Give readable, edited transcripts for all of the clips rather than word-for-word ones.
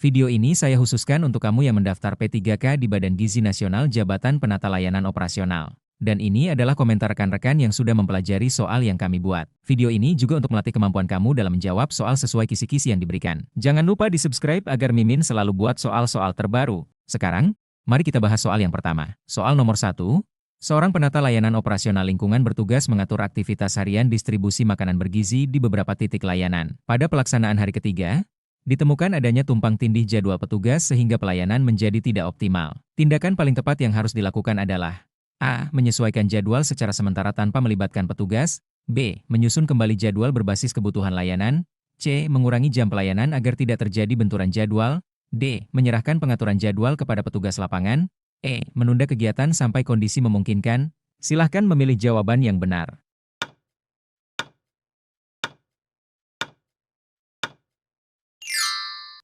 Video ini saya khususkan untuk kamu yang mendaftar P3K di Badan Gizi Nasional Jabatan Penata Layanan Operasional. Dan ini adalah komentar rekan-rekan yang sudah mempelajari soal yang kami buat. Video ini juga untuk melatih kemampuan kamu dalam menjawab soal sesuai kisi-kisi yang diberikan. Jangan lupa di-subscribe agar Mimin selalu buat soal-soal terbaru. Sekarang, mari kita bahas soal yang pertama. Soal nomor 1. Seorang penata layanan operasional lingkungan bertugas mengatur aktivitas harian distribusi makanan bergizi di beberapa titik layanan. Pada pelaksanaan hari ketiga, ditemukan adanya tumpang tindih jadwal petugas sehingga pelayanan menjadi tidak optimal. Tindakan paling tepat yang harus dilakukan adalah A. Menyesuaikan jadwal secara sementara tanpa melibatkan petugas. B. Menyusun kembali jadwal berbasis kebutuhan layanan. C. Mengurangi jam pelayanan agar tidak terjadi benturan jadwal. D. Menyerahkan pengaturan jadwal kepada petugas lapangan. E. Menunda kegiatan sampai kondisi memungkinkan. Silahkan memilih jawaban yang benar.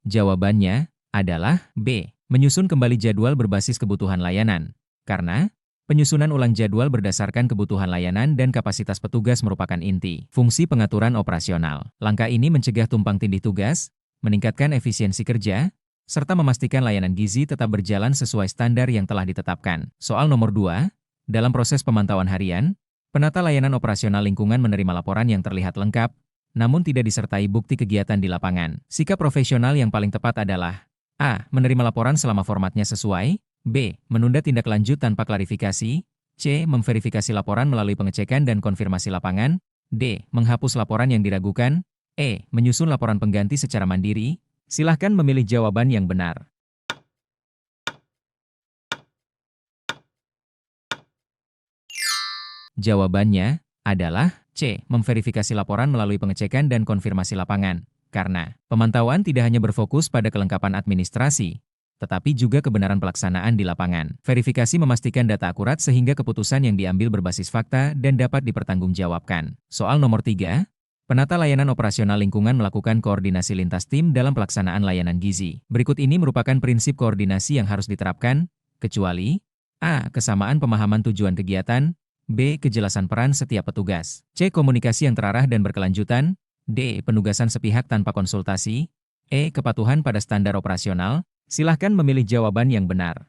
Jawabannya adalah B. Menyusun kembali jadwal berbasis kebutuhan layanan. Karena penyusunan ulang jadwal berdasarkan kebutuhan layanan dan kapasitas petugas merupakan inti fungsi pengaturan operasional. Langkah ini mencegah tumpang tindih tugas, meningkatkan efisiensi kerja, serta memastikan layanan gizi tetap berjalan sesuai standar yang telah ditetapkan. Soal nomor 2. Dalam proses pemantauan harian, penata layanan operasional lingkungan menerima laporan yang terlihat lengkap, namun tidak disertai bukti kegiatan di lapangan. Sikap profesional yang paling tepat adalah A. Menerima laporan selama formatnya sesuai. B. Menunda tindak lanjut tanpa klarifikasi. C. Memverifikasi laporan melalui pengecekan dan konfirmasi lapangan. D. Menghapus laporan yang diragukan. E. Menyusun laporan pengganti secara mandiri. Silahkan memilih jawaban yang benar. Jawabannya adalah C. Memverifikasi laporan melalui pengecekan dan konfirmasi lapangan. Karena pemantauan tidak hanya berfokus pada kelengkapan administrasi, tetapi juga kebenaran pelaksanaan di lapangan. Verifikasi memastikan data akurat sehingga keputusan yang diambil berbasis fakta dan dapat dipertanggungjawabkan. Soal nomor 3. Penata layanan operasional lingkungan melakukan koordinasi lintas tim dalam pelaksanaan layanan gizi. Berikut ini merupakan prinsip koordinasi yang harus diterapkan, kecuali A. Kesamaan pemahaman tujuan kegiatan. B. Kejelasan peran setiap petugas. C. Komunikasi yang terarah dan berkelanjutan. D. Penugasan sepihak tanpa konsultasi. E. Kepatuhan pada standar operasional. Silahkan memilih jawaban yang benar.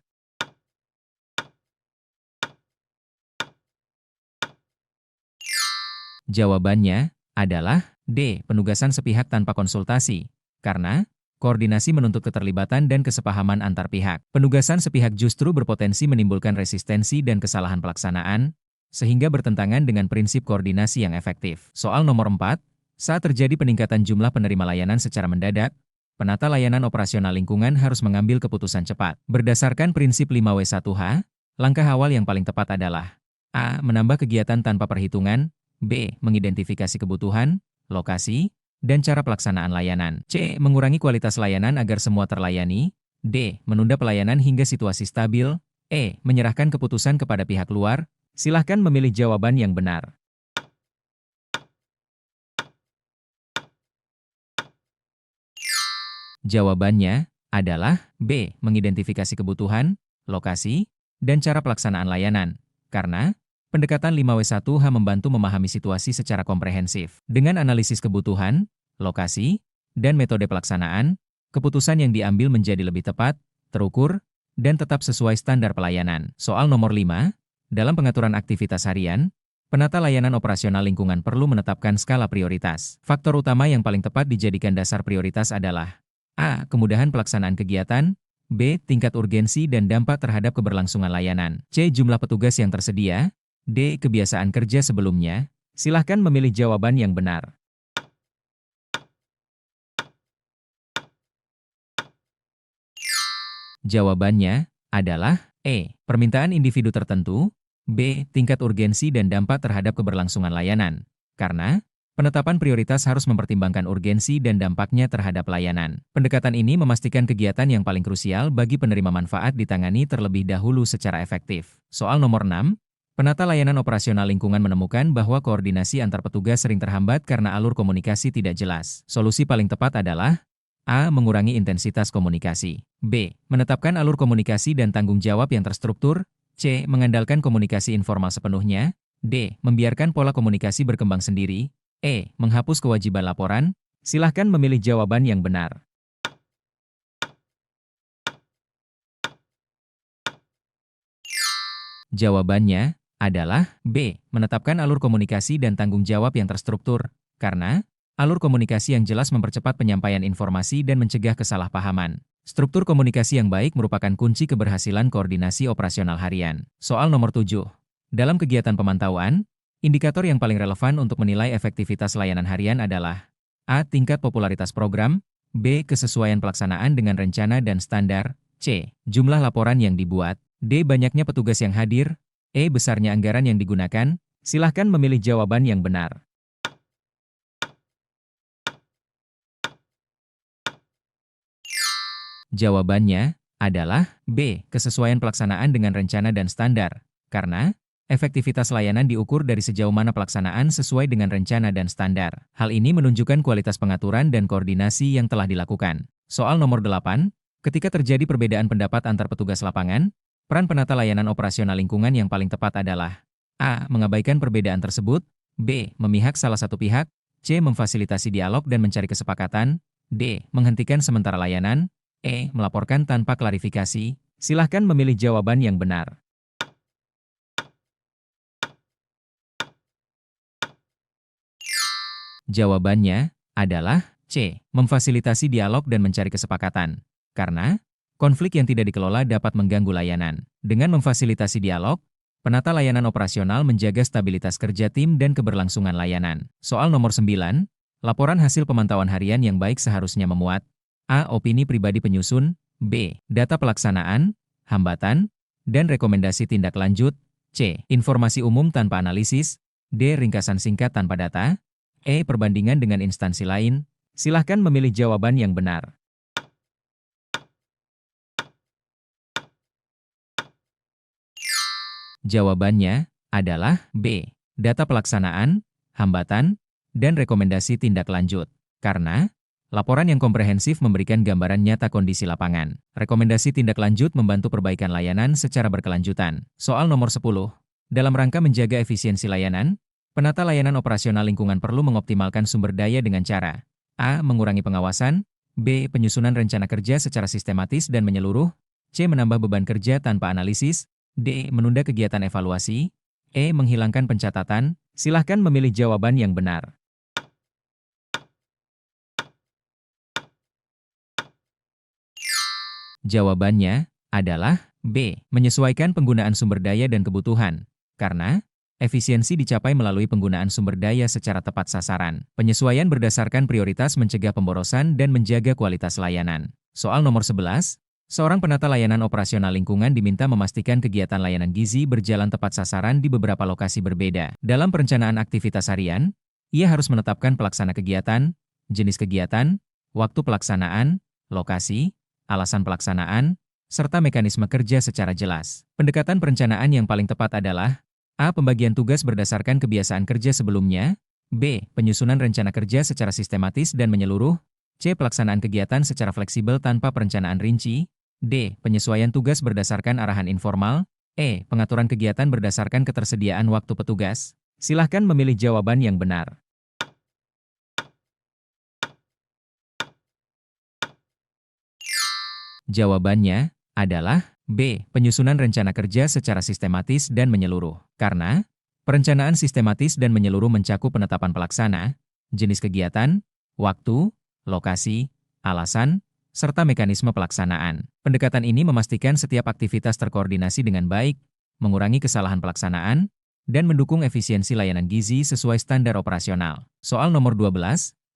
Jawabannya adalah D. Penugasan sepihak tanpa konsultasi. Karena koordinasi menuntut keterlibatan dan kesepahaman antar pihak. Penugasan sepihak justru berpotensi menimbulkan resistensi dan kesalahan pelaksanaan, sehingga bertentangan dengan prinsip koordinasi yang efektif. Soal nomor 4. Saat terjadi peningkatan jumlah penerima layanan secara mendadak, penata layanan operasional lingkungan harus mengambil keputusan cepat. Berdasarkan prinsip 5W1H, langkah awal yang paling tepat adalah A. Menambah kegiatan tanpa perhitungan. B. Mengidentifikasi kebutuhan, lokasi, dan cara pelaksanaan layanan. C. Mengurangi kualitas layanan agar semua terlayani. D. Menunda pelayanan hingga situasi stabil. E. Menyerahkan keputusan kepada pihak luar. Silahkan memilih jawaban yang benar. Jawabannya adalah B. Mengidentifikasi kebutuhan, lokasi, dan cara pelaksanaan layanan. Karena pendekatan 5W1H membantu memahami situasi secara komprehensif. Dengan analisis kebutuhan, lokasi, dan metode pelaksanaan, keputusan yang diambil menjadi lebih tepat, terukur, dan tetap sesuai standar pelayanan. Soal nomor 5. Dalam pengaturan aktivitas harian, penata layanan operasional lingkungan perlu menetapkan skala prioritas. Faktor utama yang paling tepat dijadikan dasar prioritas adalah A. Kemudahan pelaksanaan kegiatan. B. Tingkat urgensi dan dampak terhadap keberlangsungan layanan. C. Jumlah petugas yang tersedia. D. Kebiasaan kerja sebelumnya. Silahkan memilih jawaban yang benar. Jawabannya adalah E. Permintaan individu tertentu. B. Tingkat urgensi dan dampak terhadap keberlangsungan layanan. Karena penetapan prioritas harus mempertimbangkan urgensi dan dampaknya terhadap layanan. Pendekatan ini memastikan kegiatan yang paling krusial bagi penerima manfaat ditangani terlebih dahulu secara efektif. Soal nomor 6. Penata layanan operasional lingkungan menemukan bahwa koordinasi antar petugas sering terhambat karena alur komunikasi tidak jelas. Solusi paling tepat adalah A. Mengurangi intensitas komunikasi. B. Menetapkan alur komunikasi dan tanggung jawab yang terstruktur. C. Mengandalkan komunikasi informal sepenuhnya. D. Membiarkan pola komunikasi berkembang sendiri. E. Menghapus kewajiban laporan. Silahkan memilih jawaban yang benar. Jawabannya adalah B. Menetapkan alur komunikasi dan tanggung jawab yang terstruktur, karena alur komunikasi yang jelas mempercepat penyampaian informasi dan mencegah kesalahpahaman. Struktur komunikasi yang baik merupakan kunci keberhasilan koordinasi operasional harian. Soal nomor 7. Dalam kegiatan pemantauan, indikator yang paling relevan untuk menilai efektivitas layanan harian adalah A. Tingkat popularitas program, B. Kesesuaian pelaksanaan dengan rencana dan standar, C. Jumlah laporan yang dibuat, D. Banyaknya petugas yang hadir, E. Besarnya anggaran yang digunakan. Silahkan memilih jawaban yang benar. Jawabannya adalah B. Kesesuaian pelaksanaan dengan rencana dan standar, karena efektivitas layanan diukur dari sejauh mana pelaksanaan sesuai dengan rencana dan standar. Hal ini menunjukkan kualitas pengaturan dan koordinasi yang telah dilakukan. Soal nomor 8. Ketika terjadi perbedaan pendapat antar petugas lapangan, peran penata layanan operasional lingkungan yang paling tepat adalah A. Mengabaikan perbedaan tersebut, B. Memihak salah satu pihak, C. Memfasilitasi dialog dan mencari kesepakatan, D. Menghentikan sementara layanan, E. Melaporkan tanpa klarifikasi. Silahkan memilih jawaban yang benar. Jawabannya adalah C. Memfasilitasi dialog dan mencari kesepakatan. Karena konflik yang tidak dikelola dapat mengganggu layanan. Dengan memfasilitasi dialog, penata layanan operasional menjaga stabilitas kerja tim dan keberlangsungan layanan. Soal nomor 9. Laporan hasil pemantauan harian yang baik seharusnya memuat A. Opini pribadi penyusun, B. Data pelaksanaan, hambatan, dan rekomendasi tindak lanjut, C. Informasi umum tanpa analisis, D. Ringkasan singkat tanpa data, E. Perbandingan dengan instansi lain. Silahkan memilih jawaban yang benar. Jawabannya adalah B. Data pelaksanaan, hambatan, dan rekomendasi tindak lanjut. Karena laporan yang komprehensif memberikan gambaran nyata kondisi lapangan. Rekomendasi tindak lanjut membantu perbaikan layanan secara berkelanjutan. Soal nomor 10. Dalam rangka menjaga efisiensi layanan, penata layanan operasional lingkungan perlu mengoptimalkan sumber daya dengan cara A. Mengurangi pengawasan, B. Penyusunan rencana kerja secara sistematis dan menyeluruh, C. Menambah beban kerja tanpa analisis, D. Menunda kegiatan evaluasi, E. Menghilangkan pencatatan. Silahkan memilih jawaban yang benar. Jawabannya adalah B. Menyesuaikan penggunaan sumber daya dan kebutuhan. Karena efisiensi dicapai melalui penggunaan sumber daya secara tepat sasaran. Penyesuaian berdasarkan prioritas mencegah pemborosan dan menjaga kualitas layanan. Soal nomor 11. Seorang penata layanan operasional lingkungan diminta memastikan kegiatan layanan gizi berjalan tepat sasaran di beberapa lokasi berbeda. Dalam perencanaan aktivitas harian, ia harus menetapkan pelaksana kegiatan, jenis kegiatan, waktu pelaksanaan, lokasi, alasan pelaksanaan, serta mekanisme kerja secara jelas. Pendekatan perencanaan yang paling tepat adalah A. Pembagian tugas berdasarkan kebiasaan kerja sebelumnya, B. Penyusunan rencana kerja secara sistematis dan menyeluruh, C. Pelaksanaan kegiatan secara fleksibel tanpa perencanaan rinci, D. Penyesuaian tugas berdasarkan arahan informal, E. Pengaturan kegiatan berdasarkan ketersediaan waktu petugas. Silahkan memilih jawaban yang benar. Jawabannya adalah B. Penyusunan rencana kerja secara sistematis dan menyeluruh. Karena perencanaan sistematis dan menyeluruh mencakup penetapan pelaksana, jenis kegiatan, waktu, lokasi, alasan, serta mekanisme pelaksanaan. Pendekatan ini memastikan setiap aktivitas terkoordinasi dengan baik, mengurangi kesalahan pelaksanaan, dan mendukung efisiensi layanan gizi sesuai standar operasional. Soal nomor 12.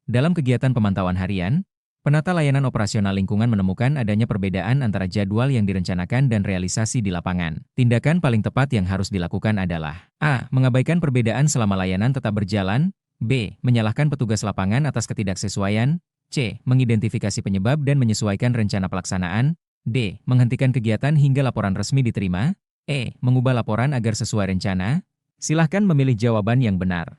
Dalam kegiatan pemantauan harian, penata layanan operasional lingkungan menemukan adanya perbedaan antara jadwal yang direncanakan dan realisasi di lapangan. Tindakan paling tepat yang harus dilakukan adalah A. Mengabaikan perbedaan selama layanan tetap berjalan, B. Menyalahkan petugas lapangan atas ketidaksesuaian, C. Mengidentifikasi penyebab dan menyesuaikan rencana pelaksanaan, D. Menghentikan kegiatan hingga laporan resmi diterima, E. Mengubah laporan agar sesuai rencana. Silahkan memilih jawaban yang benar.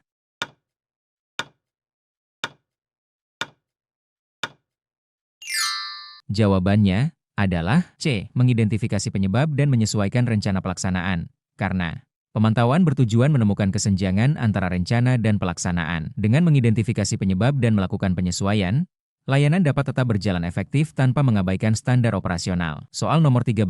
Jawabannya adalah C. Mengidentifikasi penyebab dan menyesuaikan rencana pelaksanaan. Karena pemantauan bertujuan menemukan kesenjangan antara rencana dan pelaksanaan. Dengan mengidentifikasi penyebab dan melakukan penyesuaian, layanan dapat tetap berjalan efektif tanpa mengabaikan standar operasional. Soal nomor 13.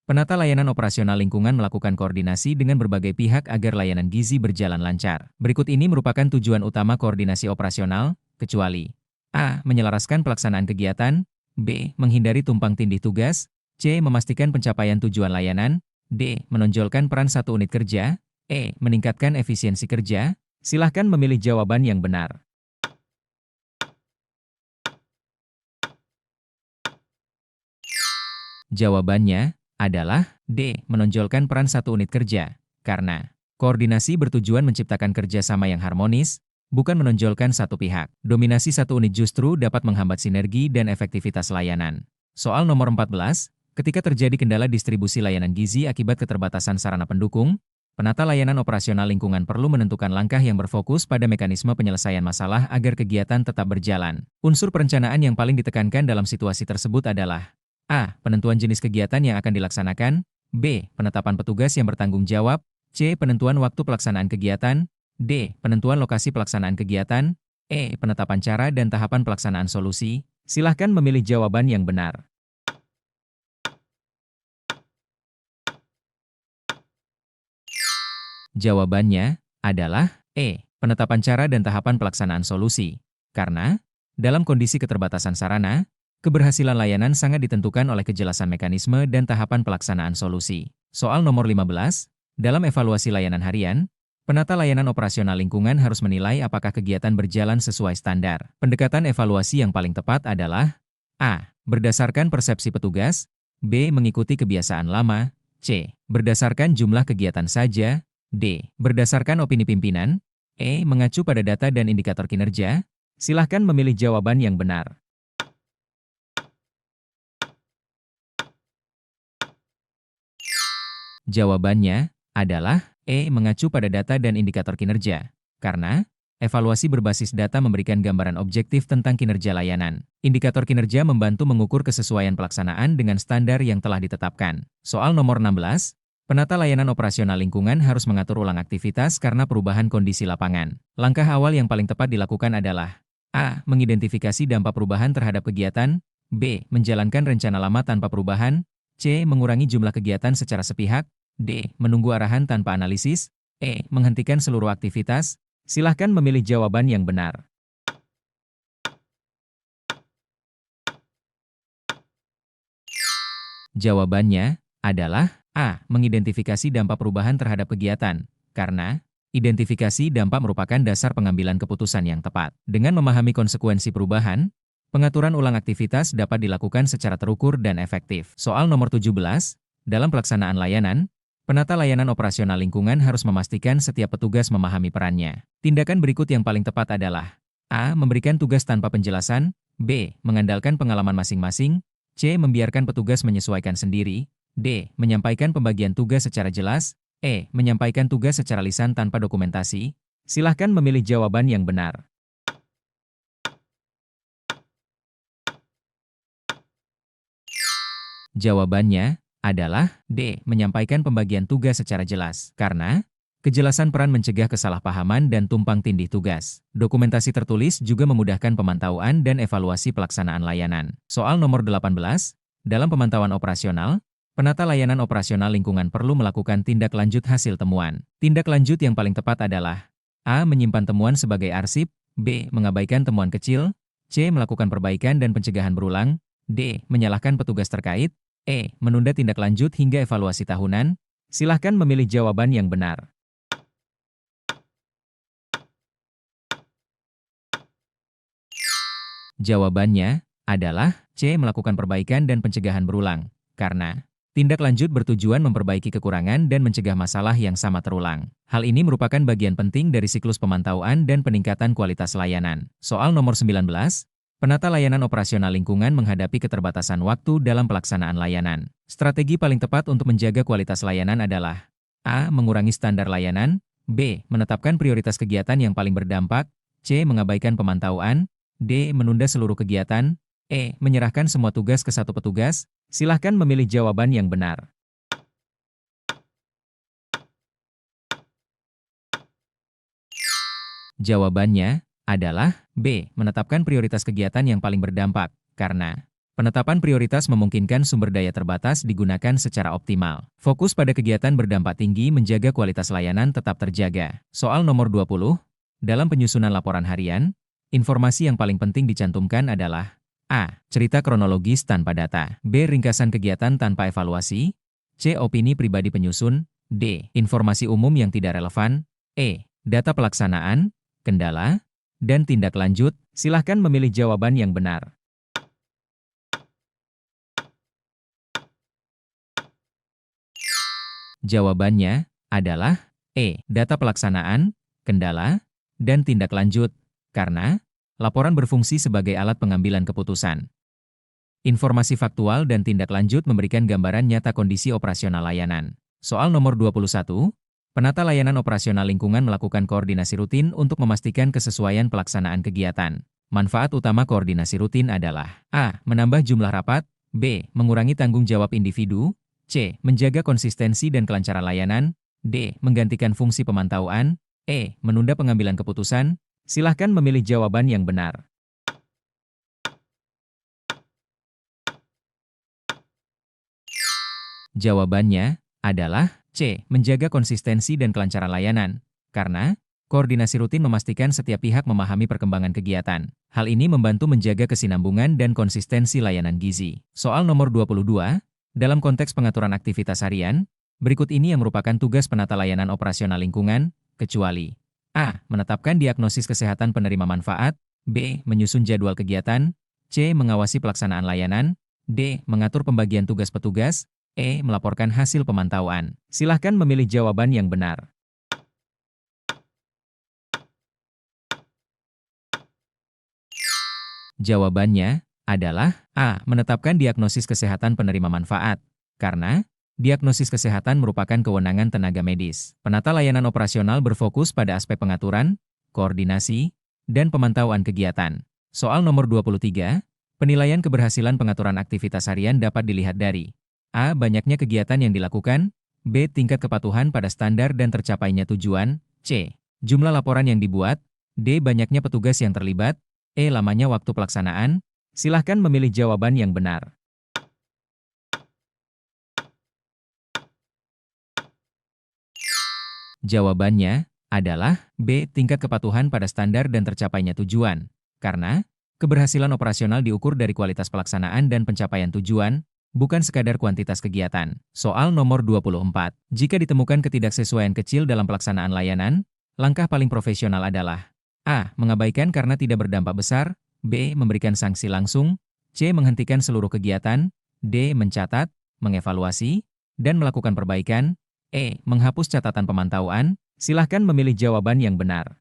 Penata layanan operasional lingkungan melakukan koordinasi dengan berbagai pihak agar layanan gizi berjalan lancar. Berikut ini merupakan tujuan utama koordinasi operasional, kecuali A. Menyelaraskan pelaksanaan kegiatan, B. Menghindari tumpang tindih tugas, C. Memastikan pencapaian tujuan layanan, D. Menonjolkan peran satu unit kerja, E. Meningkatkan efisiensi kerja. Silahkan memilih jawaban yang benar. Jawabannya adalah D. Menonjolkan peran satu unit kerja. Karena koordinasi bertujuan menciptakan kerjasama yang harmonis, bukan menonjolkan satu pihak. Dominasi satu unit justru dapat menghambat sinergi dan efektivitas layanan. Soal nomor 14, ketika terjadi kendala distribusi layanan gizi akibat keterbatasan sarana pendukung, penata layanan operasional lingkungan perlu menentukan langkah yang berfokus pada mekanisme penyelesaian masalah agar kegiatan tetap berjalan. Unsur perencanaan yang paling ditekankan dalam situasi tersebut adalah A. Penentuan jenis kegiatan yang akan dilaksanakan, B. Penetapan petugas yang bertanggung jawab, C. Penentuan waktu pelaksanaan kegiatan, D. Penentuan lokasi pelaksanaan kegiatan, E. Penetapan cara dan tahapan pelaksanaan solusi. Silahkan memilih jawaban yang benar. Jawabannya adalah E. Penetapan cara dan tahapan pelaksanaan solusi. Karena, dalam kondisi keterbatasan sarana, keberhasilan layanan sangat ditentukan oleh kejelasan mekanisme dan tahapan pelaksanaan solusi. Soal nomor 15, dalam evaluasi layanan harian, penata layanan operasional lingkungan harus menilai apakah kegiatan berjalan sesuai standar. Pendekatan evaluasi yang paling tepat adalah A. Berdasarkan persepsi petugas, B. Mengikuti kebiasaan lama, C. Berdasarkan jumlah kegiatan saja, D. Berdasarkan opini pimpinan, E. Mengacu pada data dan indikator kinerja. Silahkan memilih jawaban yang benar. Jawabannya adalah E. Mengacu pada data dan indikator kinerja. Karena, evaluasi berbasis data memberikan gambaran objektif tentang kinerja layanan. Indikator kinerja membantu mengukur kesesuaian pelaksanaan dengan standar yang telah ditetapkan. Soal nomor 16, penata layanan operasional lingkungan harus mengatur ulang aktivitas karena perubahan kondisi lapangan. Langkah awal yang paling tepat dilakukan adalah A. Mengidentifikasi dampak perubahan terhadap kegiatan, B. Menjalankan rencana lama tanpa perubahan, C. Mengurangi jumlah kegiatan secara sepihak, D. Menunggu arahan tanpa analisis, E. Menghentikan seluruh aktivitas. Silahkan memilih jawaban yang benar. Jawabannya adalah A. Mengidentifikasi dampak perubahan terhadap kegiatan. Karena, identifikasi dampak merupakan dasar pengambilan keputusan yang tepat. Dengan memahami konsekuensi perubahan, pengaturan ulang aktivitas dapat dilakukan secara terukur dan efektif. Soal nomor 17, dalam pelaksanaan layanan, penata layanan operasional lingkungan harus memastikan setiap petugas memahami perannya. Tindakan berikut yang paling tepat adalah A. Memberikan tugas tanpa penjelasan, B. Mengandalkan pengalaman masing-masing, C. Membiarkan petugas menyesuaikan sendiri, D. Menyampaikan pembagian tugas secara jelas, E. Menyampaikan tugas secara lisan tanpa dokumentasi. Silahkan memilih jawaban yang benar. Jawabannya adalah D. Menyampaikan pembagian tugas secara jelas. Karena, kejelasan peran mencegah kesalahpahaman dan tumpang tindih tugas. Dokumentasi tertulis juga memudahkan pemantauan dan evaluasi pelaksanaan layanan. Soal nomor 18, dalam pemantauan operasional, penata layanan operasional lingkungan perlu melakukan tindak lanjut hasil temuan. Tindak lanjut yang paling tepat adalah A. Menyimpan temuan sebagai arsip, B. Mengabaikan temuan kecil, C. Melakukan perbaikan dan pencegahan berulang, D. Menyalahkan petugas terkait, E. Menunda tindak lanjut hingga evaluasi tahunan. Silahkan memilih jawaban yang benar. Jawabannya adalah C. Melakukan perbaikan dan pencegahan berulang. Karena, tindak lanjut bertujuan memperbaiki kekurangan dan mencegah masalah yang sama terulang. Hal ini merupakan bagian penting dari siklus pemantauan dan peningkatan kualitas layanan. Soal nomor 19, penata layanan operasional lingkungan menghadapi keterbatasan waktu dalam pelaksanaan layanan. Strategi paling tepat untuk menjaga kualitas layanan adalah A. Mengurangi standar layanan, B. Menetapkan prioritas kegiatan yang paling berdampak, C. Mengabaikan pemantauan, D. Menunda seluruh kegiatan, E. Menyerahkan semua tugas ke satu petugas. Silahkan memilih jawaban yang benar. Jawabannya adalah B. Menetapkan prioritas kegiatan yang paling berdampak. Karena Penetapan prioritas memungkinkan sumber daya terbatas digunakan secara optimal. Fokus pada kegiatan berdampak tinggi menjaga kualitas layanan tetap terjaga. Soal nomor 20, dalam penyusunan laporan harian, informasi yang paling penting dicantumkan adalah A. Cerita kronologis tanpa data. B. Ringkasan kegiatan tanpa evaluasi. C. Opini pribadi penyusun. D. Informasi umum yang tidak relevan. E. Data pelaksanaan, kendala, dan tindak lanjut. Silahkan memilih jawaban yang benar. Jawabannya adalah E. Data pelaksanaan, kendala, dan tindak lanjut, karena laporan berfungsi sebagai alat pengambilan keputusan. Informasi faktual dan tindak lanjut memberikan gambaran nyata kondisi operasional layanan. Soal nomor 21, penata layanan operasional lingkungan melakukan koordinasi rutin untuk memastikan kesesuaian pelaksanaan kegiatan. Manfaat utama koordinasi rutin adalah A. Menambah jumlah rapat. B. Mengurangi tanggung jawab individu. C. Menjaga konsistensi dan kelancaran layanan. D. Menggantikan fungsi pemantauan. E. Menunda pengambilan keputusan. Silahkan memilih jawaban yang benar. Jawabannya adalah C. Menjaga konsistensi dan kelancaran layanan. Karena koordinasi rutin memastikan setiap pihak memahami perkembangan kegiatan. Hal ini membantu menjaga kesinambungan dan konsistensi layanan gizi. Soal nomor 22, dalam konteks pengaturan aktivitas harian, berikut ini yang merupakan tugas penata layanan operasional lingkungan, kecuali A. Menetapkan diagnosis kesehatan penerima manfaat. B. Menyusun jadwal kegiatan. C. Mengawasi pelaksanaan layanan. D. Mengatur pembagian tugas petugas. E. Melaporkan hasil pemantauan. Silahkan memilih jawaban yang benar. Jawabannya adalah A. Menetapkan diagnosis kesehatan penerima manfaat. Karena diagnosis kesehatan merupakan kewenangan tenaga medis. Penata layanan operasional berfokus pada aspek pengaturan, koordinasi, dan pemantauan kegiatan. Soal nomor 23, penilaian keberhasilan pengaturan aktivitas harian dapat dilihat dari A. Banyaknya kegiatan yang dilakukan. B. Tingkat kepatuhan pada standar dan tercapainya tujuan. C. Jumlah laporan yang dibuat. D. Banyaknya petugas yang terlibat. E. Lamanya waktu pelaksanaan. Silahkan memilih jawaban yang benar. Jawabannya adalah B. Tingkat kepatuhan pada standar dan tercapainya tujuan. Karena keberhasilan operasional diukur dari kualitas pelaksanaan dan pencapaian tujuan, bukan sekadar kuantitas kegiatan. Soal nomor 24. Jika ditemukan ketidaksesuaian kecil dalam pelaksanaan layanan, langkah paling profesional adalah A. Mengabaikan karena tidak berdampak besar. B. Memberikan sanksi langsung. C. Menghentikan seluruh kegiatan. D. Mencatat, mengevaluasi, dan melakukan perbaikan. E. Menghapus catatan pemantauan. Silahkan memilih jawaban yang benar.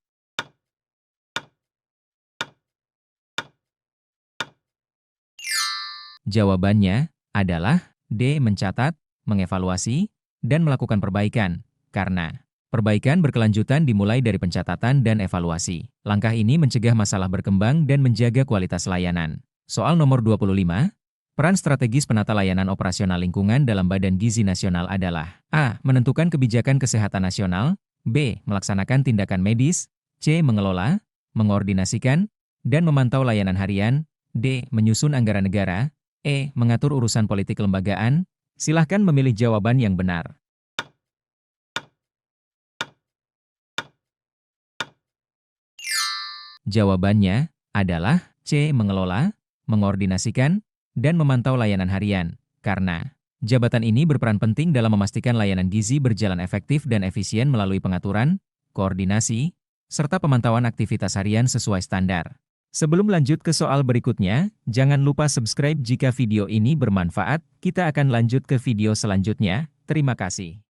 Jawabannya adalah D. Mencatat, mengevaluasi, dan melakukan perbaikan. Karena perbaikan berkelanjutan dimulai dari pencatatan dan evaluasi. Langkah ini mencegah masalah berkembang dan menjaga kualitas layanan. Soal nomor 25. Peran strategis penata layanan operasional lingkungan dalam Badan Gizi Nasional adalah A. Menentukan kebijakan kesehatan nasional. B. Melaksanakan tindakan medis. C. Mengelola, mengoordinasikan, dan memantau layanan harian. D. Menyusun anggaran negara. E. Mengatur urusan politik kelembagaan. Silahkan memilih jawaban yang benar. Jawabannya adalah C. Mengelola, mengoordinasikan, dan memantau layanan harian. Karena jabatan ini berperan penting dalam memastikan layanan gizi berjalan efektif dan efisien melalui pengaturan, koordinasi, serta pemantauan aktivitas harian sesuai standar. Sebelum lanjut ke soal berikutnya, jangan lupa subscribe jika video ini bermanfaat. Kita akan lanjut ke video selanjutnya. Terima kasih.